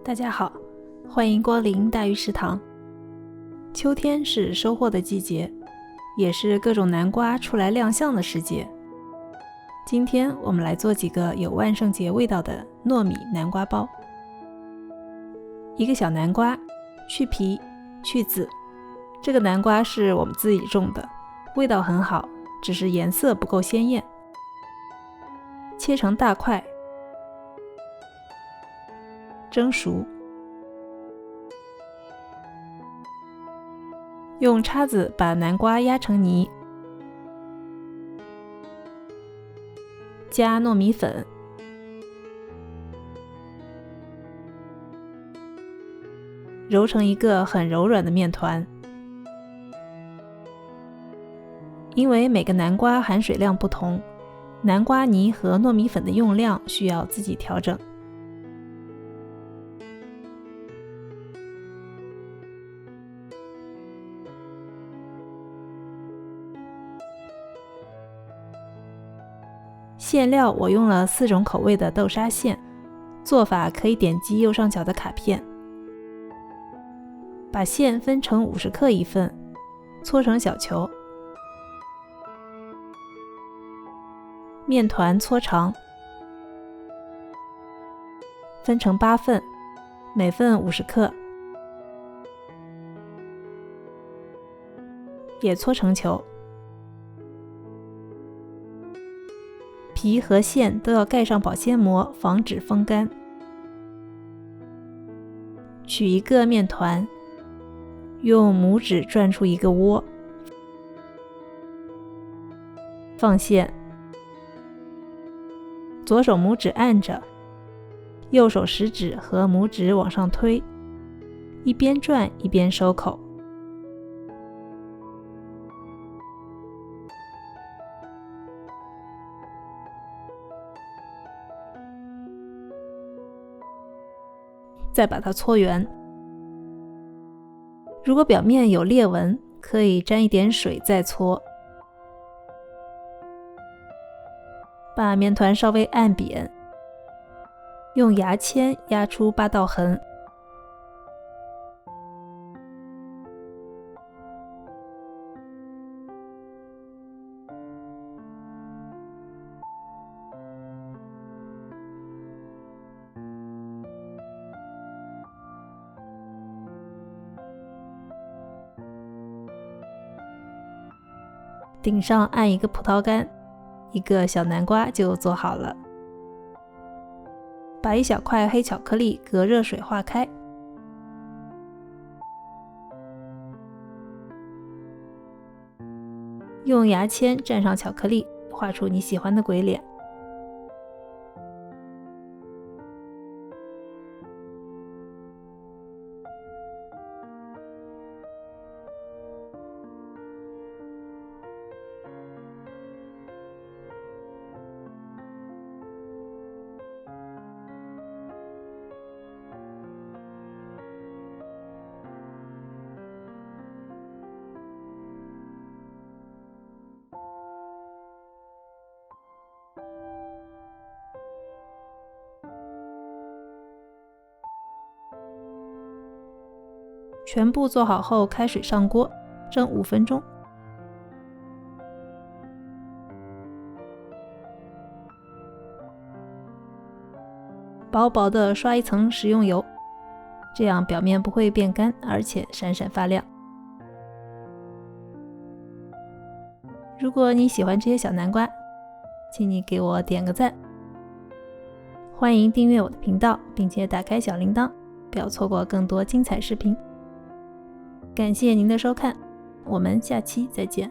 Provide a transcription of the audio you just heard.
大家好，欢迎光临大鱼食堂。秋天是收获的季节，也是各种南瓜出来亮相的时节。今天我们来做几个有万圣节味道的糯米南瓜包。一个小南瓜，去皮去籽。这个南瓜是我们自己种的，味道很好，只是颜色不够鲜艳。切成大块，蒸熟。用叉子把南瓜压成泥，加糯米粉，揉成一个很柔软的面团。因为每个南瓜含水量不同，南瓜泥和糯米粉的用量需要自己调整。馅料我用了4种口味的豆沙馅，做法可以点击右上角的卡片。把馅分成50克一份，搓成小球。面团搓长，分成8份，每份50克，也搓成球。皮和馅都要盖上保鲜膜，防止风干。取一个面团，用拇指转出一个窝，放馅。左手拇指按着，右手食指和拇指往上推，一边转一边收口。再把它搓圆。如果表面有裂纹，可以沾一点水再搓。把面团稍微按扁，用牙签压出8道痕。顶上按一个葡萄干，一个小南瓜就做好了。把一小块黑巧克力隔热水化开，用牙签蘸上巧克力，画出你喜欢的鬼脸。全部做好后，开水上锅，蒸5分钟。薄薄的刷一层食用油，这样表面不会变干，而且闪闪发亮。如果你喜欢这些小南瓜，请你给我点个赞。欢迎订阅我的频道，并且打开小铃铛，不要错过更多精彩视频。感谢您的收看，我们下期再见。